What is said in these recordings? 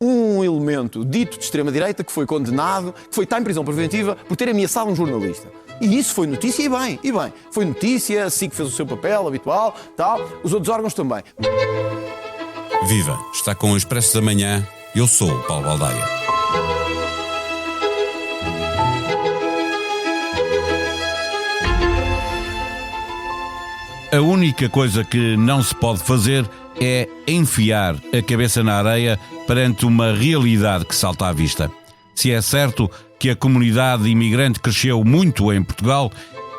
um elemento dito de extrema-direita que foi condenado, que está em prisão preventiva por ter ameaçado um jornalista. E isso foi notícia, e bem. Foi notícia, a SIC fez o seu papel habitual, tal, os outros órgãos também. Viva! Está com o Expresso da Manhã. Eu sou o Paulo Baldaia. A única coisa que não se pode fazer é enfiar a cabeça na areia perante uma realidade que salta à vista. Se é certo que a comunidade imigrante cresceu muito em Portugal,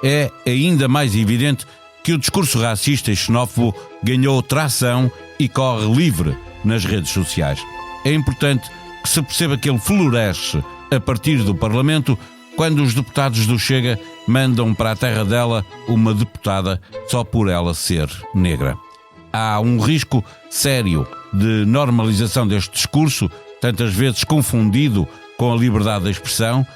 é ainda mais evidente que o discurso racista e xenófobo ganhou tração e corre livre nas redes sociais. É importante que se perceba que ele floresce a partir do Parlamento quando os deputados do Chega mandam para a terra dela uma deputada só por ela ser negra. Há um risco sério de normalização deste discurso, tantas vezes confundido com a liberdade de expressão,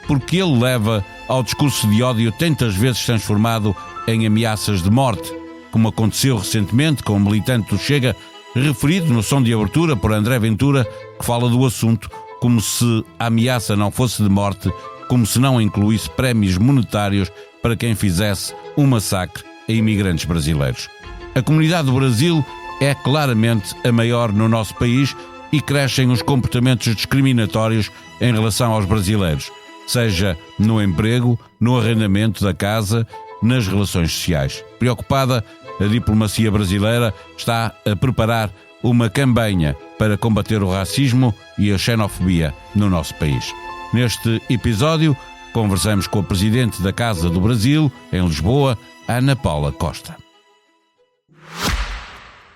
porque ele leva ao discurso de ódio tantas vezes transformado em ameaças de morte, como aconteceu recentemente com um militante do Chega, referido no som de abertura por André Ventura, que fala do assunto como se a ameaça não fosse de morte, como se não incluísse prémios monetários para quem fizesse um massacre a imigrantes brasileiros. A comunidade do Brasil é claramente a maior no nosso país e crescem os comportamentos discriminatórios em relação aos brasileiros, seja no emprego, no arrendamento da casa, nas relações sociais. Preocupada, a diplomacia brasileira está a preparar uma campanha para combater o racismo e a xenofobia no nosso país. Neste episódio, conversamos com a Presidente da Casa do Brasil, em Lisboa, Ana Paula Costa.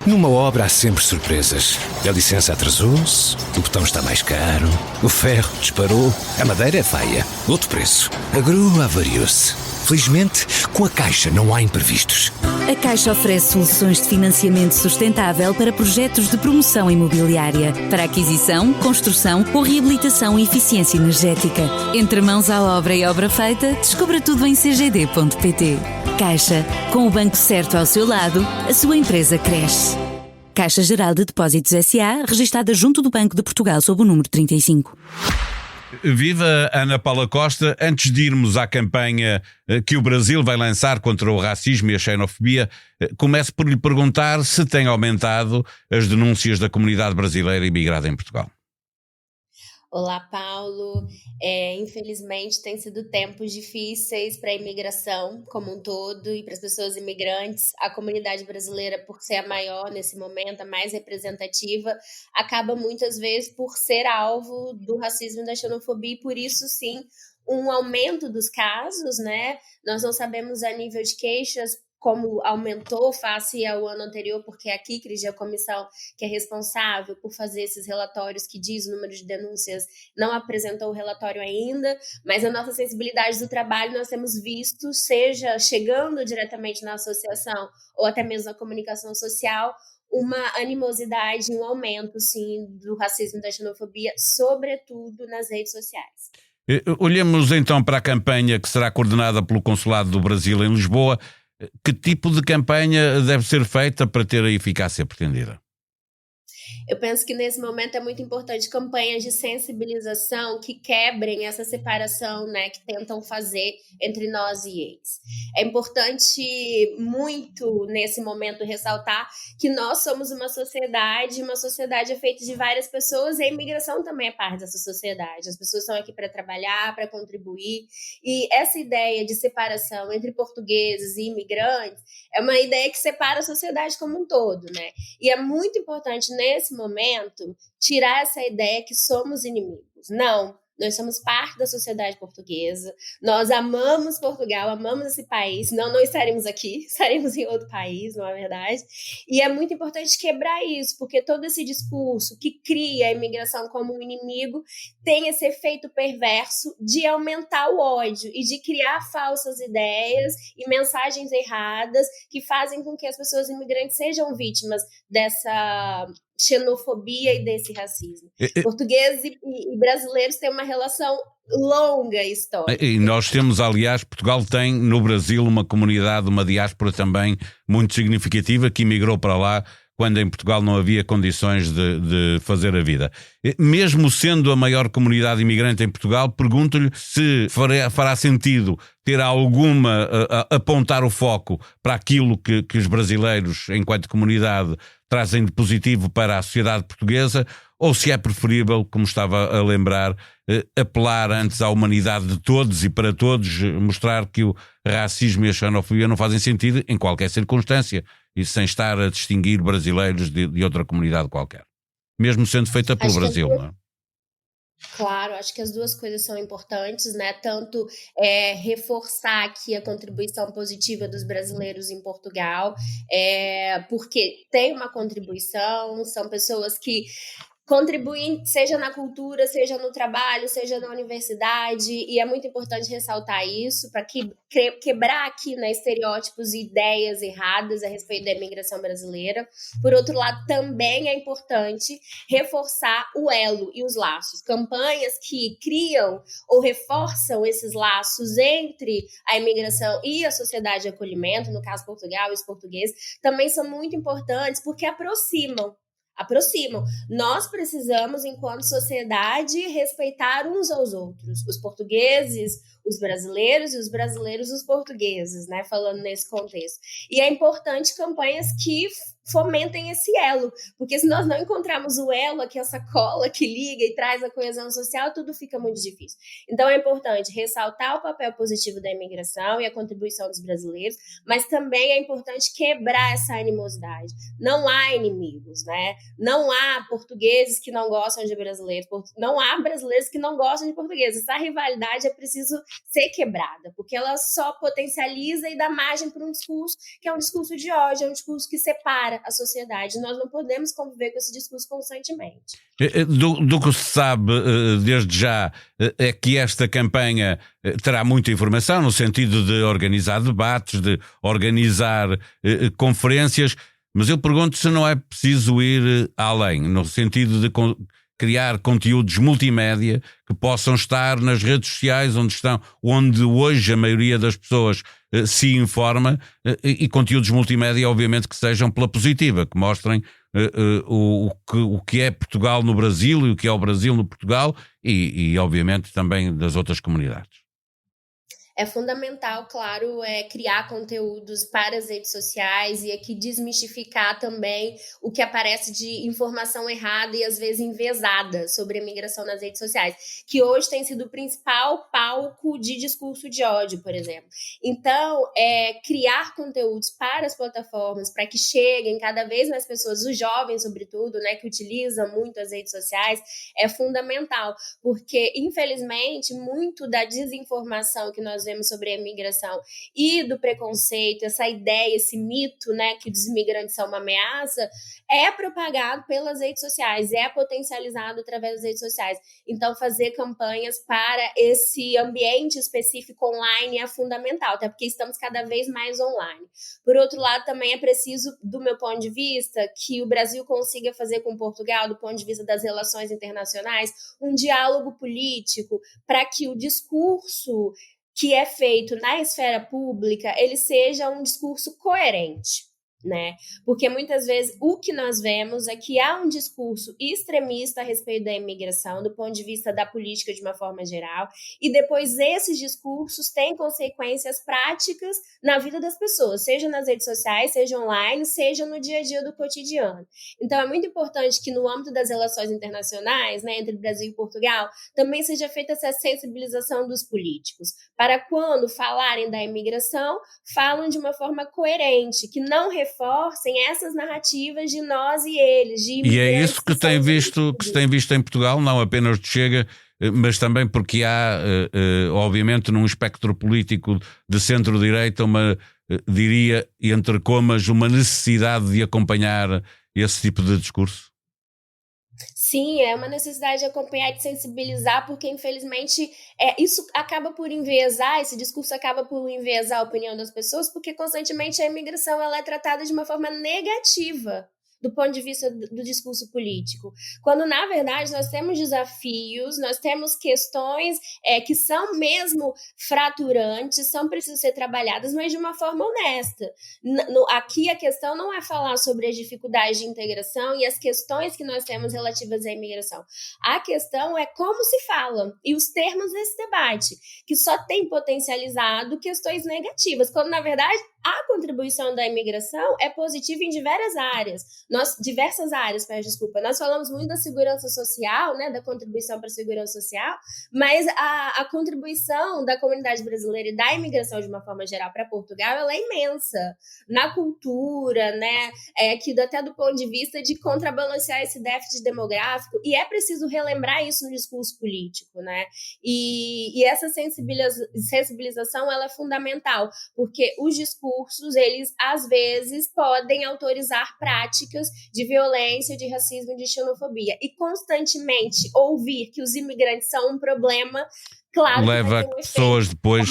Numa obra há sempre surpresas. A licença atrasou-se, o botão está mais caro, o ferro disparou, a madeira é feia, outro preço, a grua avariou-se. Felizmente, com a Caixa não há imprevistos. A Caixa oferece soluções de financiamento sustentável para projetos de promoção imobiliária, para aquisição, construção ou reabilitação e eficiência energética. Entre mãos à obra e obra feita, descubra tudo em cgd.pt. Caixa, com o banco certo ao seu lado, a sua empresa cresce. Caixa Geral de Depósitos S.A., registada junto do Banco de Portugal sob o número 35. Viva Ana Paula Costa. Antes de irmos à campanha que o Brasil vai lançar contra o racismo e a xenofobia, começo por lhe perguntar se tem aumentado as denúncias da comunidade brasileira imigrada em Portugal. Olá, Paulo. Infelizmente, tem sido tempos difíceis para a imigração como um todo e para as pessoas imigrantes. A comunidade brasileira, por ser a maior nesse momento, a mais representativa, acaba muitas vezes por ser alvo do racismo e da xenofobia e, por isso, sim, um aumento dos casos, né? Nós não sabemos a nível de queixas como aumentou face ao ano anterior, porque a CICRIS, a comissão que é responsável por fazer esses relatórios que diz o número de denúncias, não apresentou o relatório ainda, mas a nossa sensibilidade do trabalho nós temos visto, seja chegando diretamente na associação ou até mesmo na comunicação social, uma animosidade, um aumento, sim, do racismo e da xenofobia, sobretudo nas redes sociais. Olhemos então para a campanha que será coordenada pelo Consulado do Brasil em Lisboa. Que tipo de campanha deve ser feita para ter a eficácia pretendida? Eu penso que nesse momento é muito importante campanhas de sensibilização que quebrem essa separação, né, que tentam fazer entre nós e eles. É importante muito nesse momento ressaltar que nós somos uma sociedade é feita de várias pessoas e a imigração também é parte dessa sociedade. As pessoas estão aqui para trabalhar, para contribuir e essa ideia de separação entre portugueses e imigrantes é uma ideia que separa a sociedade como um todo, né? E é muito importante nesse momento tirar essa ideia que somos inimigos. Não, nós somos parte da sociedade portuguesa, nós amamos Portugal, amamos esse país, senão não estaremos aqui, estaremos em outro país, não é verdade? E é muito importante quebrar isso, porque todo esse discurso que cria a imigração como um inimigo tem esse efeito perverso de aumentar o ódio e de criar falsas ideias e mensagens erradas que fazem com que as pessoas imigrantes sejam dessa xenofobia e desse racismo. Portugueses e brasileiros têm uma relação longa histórica. E nós temos, aliás, Portugal tem no Brasil uma comunidade, uma diáspora também muito significativa que emigrou para lá quando em Portugal não havia condições de fazer a vida. Mesmo sendo a maior comunidade imigrante em Portugal, pergunto-lhe se fará sentido ter alguma, apontar o foco para aquilo que os brasileiros, enquanto comunidade, trazem de positivo para a sociedade portuguesa, ou se é preferível, como estava a lembrar, apelar antes à humanidade de todos e para todos, mostrar que o racismo e a xenofobia não fazem sentido em qualquer circunstância e sem estar a distinguir brasileiros de outra comunidade qualquer, mesmo sendo feita pelo Brasil, não é? Claro, acho que as duas coisas são importantes, né? Tanto reforçar aqui a contribuição positiva dos brasileiros em Portugal, porque tem uma contribuição, são pessoas que contribuem, seja na cultura, seja no trabalho, seja na universidade, e é muito importante ressaltar isso para quebrar aqui, né, estereótipos e ideias erradas a respeito da imigração brasileira. Por outro lado, também é importante reforçar o elo e os laços. Campanhas que criam ou reforçam esses laços entre a imigração e a sociedade de acolhimento, no caso Portugal e os portugueses, também são muito importantes porque aproximam. Nós precisamos, enquanto sociedade, respeitar uns aos outros. Os portugueses, os brasileiros e os brasileiros, os portugueses, né? Falando nesse contexto. E é importante campanhas que fomentem esse elo, porque se nós não encontrarmos o elo, aqui essa cola que liga e traz a coesão social, tudo fica muito difícil. Então é importante ressaltar o papel positivo da imigração e a contribuição dos brasileiros, mas também é importante quebrar essa animosidade. Não há inimigos, né? Não há portugueses que não gostam de brasileiros, não há brasileiros que não gostam de portugueses. Essa rivalidade é preciso ser quebrada, porque ela só potencializa e dá margem para um discurso que é um discurso de ódio, é um discurso que separa a sociedade. Nós não podemos conviver com esse discurso constantemente. Do que se sabe desde já é que esta campanha terá muita informação no sentido de organizar debates, de organizar conferências, mas eu pergunto se não é preciso ir além, no sentido de criar conteúdos multimédia que possam estar nas redes sociais onde hoje a maioria das pessoas se informa, e conteúdos multimédia obviamente que sejam pela positiva, que mostrem o que é Portugal no Brasil e o que é o Brasil no Portugal e obviamente também das outras comunidades. É fundamental, claro, criar conteúdos para as redes sociais e aqui desmistificar também o que aparece de informação errada e às vezes enviesada sobre a migração nas redes sociais, que hoje tem sido o principal palco de discurso de ódio, por exemplo. Então, criar conteúdos para as plataformas, para que cheguem cada vez mais pessoas, os jovens sobretudo, né, que utilizam muito as redes sociais, é fundamental, porque infelizmente muito da desinformação que nós vemos sobre a imigração e do preconceito, essa ideia, esse mito, né, que os imigrantes são uma ameaça, é propagado pelas redes sociais, é potencializado através das redes sociais. Então, fazer campanhas para esse ambiente específico online é fundamental, até porque estamos cada vez mais online. Por outro lado, também é preciso, do meu ponto de vista, que o Brasil consiga fazer com Portugal, do ponto de vista das relações internacionais, um diálogo político para que o discurso que é feito na esfera pública, ele seja um discurso coerente, né? Porque muitas vezes o que nós vemos é que há um discurso extremista a respeito da imigração, do ponto de vista da política de uma forma geral, e depois esses discursos têm consequências práticas na vida das pessoas, seja nas redes sociais, seja online, seja no dia a dia do cotidiano. Então é muito importante que no âmbito das relações internacionais, né, entre Brasil e Portugal, também seja feita essa sensibilização dos políticos, para quando falarem da imigração, falam de uma forma coerente, que não reforcem essas narrativas de nós e eles. E é isso que se tem visto em Portugal, não apenas de Chega, mas também porque há, obviamente, num espectro político de centro-direita, diria, entre comas, uma necessidade de acompanhar esse tipo de discurso. Sim, é uma necessidade de acompanhar e de sensibilizar, porque infelizmente isso acaba por enviesar, esse discurso acaba por enviesar a opinião das pessoas, porque constantemente a imigração ela é tratada de uma forma negativa, do ponto de vista do discurso político, quando na verdade nós temos desafios, nós temos questões que são mesmo fraturantes, são precisas ser trabalhadas, mas de uma forma honesta. Aqui a questão não é falar sobre as dificuldades de integração e as questões que nós temos relativas à imigração. A questão é como se fala e os termos desse debate, que só tem potencializado questões negativas, quando na verdade a contribuição da imigração é positiva em diversas áreas. Nós falamos muito da segurança social, né, da contribuição para a segurança social, mas a contribuição da comunidade brasileira e da imigração de uma forma geral para Portugal, ela é imensa. Na cultura, né, até do ponto de vista de contrabalancear esse déficit demográfico, e é preciso relembrar isso no discurso político, né? E essa sensibilização ela é fundamental, porque os discursos, eles, às vezes, podem autorizar práticas de violência, de racismo e de xenofobia. E constantemente ouvir que os imigrantes são um problema, claro, leva a pessoas depois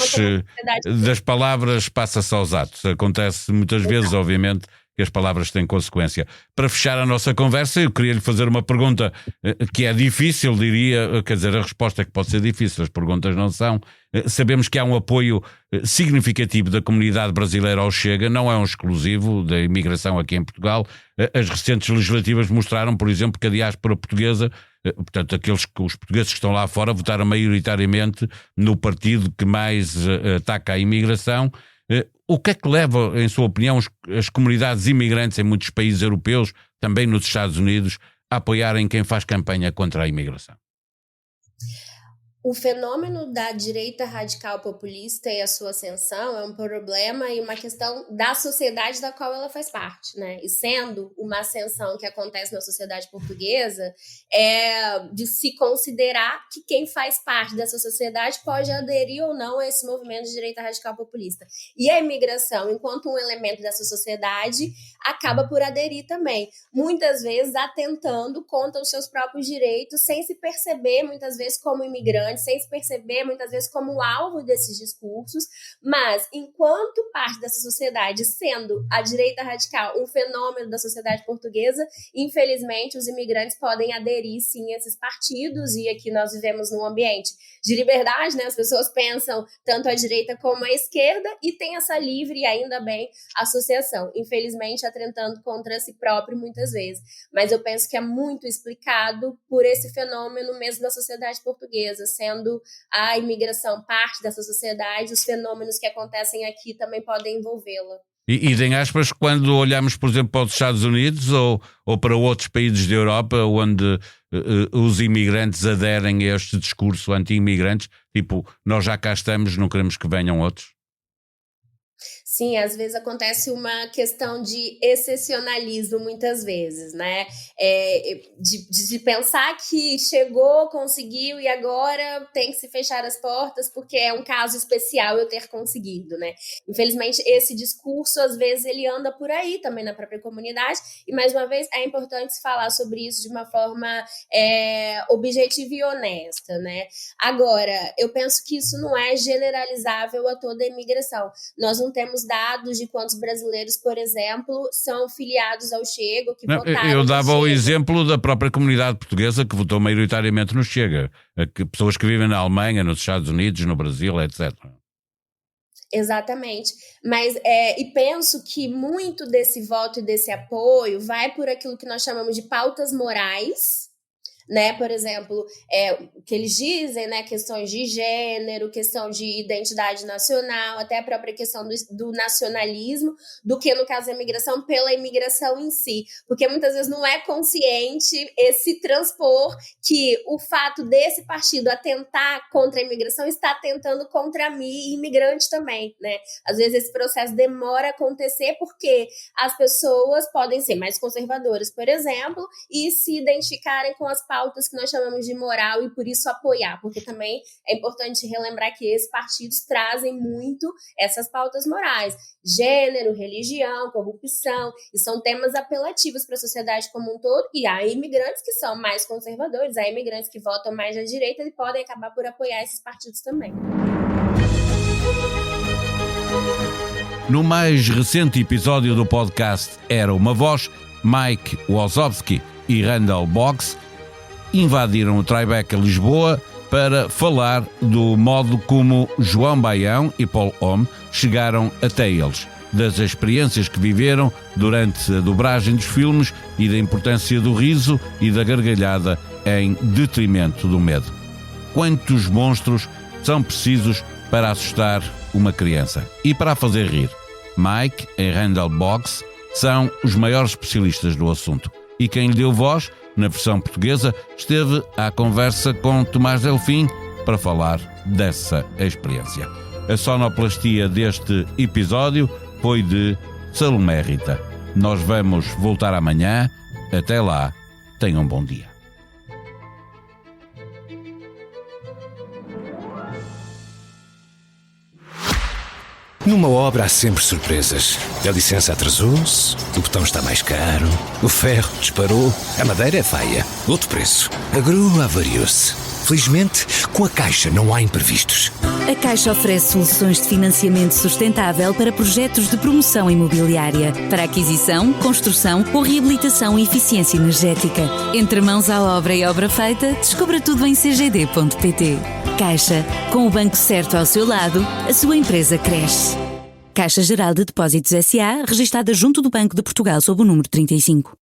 das palavras, passa-se aos atos. Acontece muitas vezes, obviamente, que as palavras têm consequência. Para fechar a nossa conversa, eu queria lhe fazer uma pergunta que é difícil, diria, quer dizer, a resposta é que pode ser difícil, as perguntas não são. Sabemos que há um apoio significativo da comunidade brasileira ao Chega, não é um exclusivo da imigração aqui em Portugal. As recentes legislativas mostraram, por exemplo, que a diáspora portuguesa, portanto, os portugueses que estão lá fora, votaram maioritariamente no partido que mais ataca a imigração. O que é que leva, em sua opinião, as comunidades imigrantes em muitos países europeus, também nos Estados Unidos, a apoiarem quem faz campanha contra a imigração? O fenômeno da direita radical populista e a sua ascensão é um problema e uma questão da sociedade da qual ela faz parte, né? E sendo uma ascensão que acontece na sociedade portuguesa, é de se considerar que quem faz parte dessa sociedade pode aderir ou não a esse movimento de direita radical populista. E a imigração, enquanto um elemento dessa sociedade, acaba por aderir também, muitas vezes atentando contra os seus próprios direitos, sem se perceber, muitas vezes, como imigrante, sem se perceber, muitas vezes, como alvo desses discursos, mas, enquanto parte dessa sociedade, sendo a direita radical um fenômeno da sociedade portuguesa, infelizmente, os imigrantes podem aderir, sim, a esses partidos, e aqui nós vivemos num ambiente de liberdade, né? As pessoas pensam tanto a direita como a esquerda, e tem essa livre, e ainda bem, associação, infelizmente, atentando contra si próprio, muitas vezes. Mas eu penso que é muito explicado por esse fenômeno mesmo da sociedade portuguesa, sendo a imigração parte dessa sociedade, os fenômenos que acontecem aqui também podem envolvê-la. E em aspas, quando olhamos, por exemplo, para os Estados Unidos ou para outros países da Europa, onde os imigrantes aderem a este discurso anti-imigrantes, tipo, nós já cá estamos, não queremos que venham outros? Sim, às vezes acontece uma questão de excepcionalismo, muitas vezes, né? De pensar que chegou, conseguiu e agora tem que se fechar as portas porque é um caso especial eu ter conseguido, né? Infelizmente, esse discurso, às vezes, ele anda por aí também na própria comunidade e, mais uma vez, é importante falar sobre isso de uma forma objetiva e honesta, né? Agora, eu penso que isso não é generalizável a toda a imigração. Nós não temos dados de quantos brasileiros, por exemplo, são filiados ao Chega, que votaram. Eu dava o exemplo da própria comunidade portuguesa que votou maioritariamente no Chega, pessoas que vivem na Alemanha, nos Estados Unidos, no Brasil, etc. Exatamente, mas e penso que muito desse voto e desse apoio vai por aquilo que nós chamamos de pautas morais, né? Por exemplo, o que eles dizem, né? Questões de gênero, questão de identidade nacional, até a própria questão do nacionalismo, do que, no caso da imigração, pela imigração em si. Porque muitas vezes não é consciente esse transpor que o fato desse partido atentar contra a imigração está atentando contra mim, imigrante também, né? Às vezes esse processo demora a acontecer porque as pessoas podem ser mais conservadoras, por exemplo, e se identificarem com as pautas que nós chamamos de moral e por isso apoiar, porque também é importante relembrar que esses partidos trazem muito essas pautas morais, gênero, religião, corrupção, e são temas apelativos para a sociedade como um todo, e há imigrantes que são mais conservadores, há imigrantes que votam mais à direita e podem acabar por apoiar esses partidos também. No mais recente episódio do podcast Era uma Voz, Mike Wazowski e Randall Boggs invadiram o Tribeca Lisboa para falar do modo como João Baião e Paul Homme chegaram até eles, das experiências que viveram durante a dobragem dos filmes e da importância do riso e da gargalhada em detrimento do medo. Quantos monstros são precisos para assustar uma criança e para a fazer rir? Mike e Randall Boggs são os maiores especialistas do assunto e quem lhe deu voz, na versão portuguesa, esteve à conversa com Tomás Delfim para falar dessa experiência. A sonoplastia deste episódio foi de Salomé Rita. Nós vamos voltar amanhã. Até lá, tenham um bom dia. Numa obra há sempre surpresas. A licença atrasou-se, o botão está mais caro, o ferro disparou, a madeira é feia, outro preço. A grua avariou-se. Felizmente, com a Caixa não há imprevistos. A Caixa oferece soluções de financiamento sustentável para projetos de promoção imobiliária, para aquisição, construção ou reabilitação e eficiência energética. Entre mãos à obra e obra feita, descubra tudo em cgd.pt. Caixa, com o banco certo ao seu lado, a sua empresa cresce. Caixa Geral de Depósitos S.A., registada junto do Banco de Portugal sob o número 35.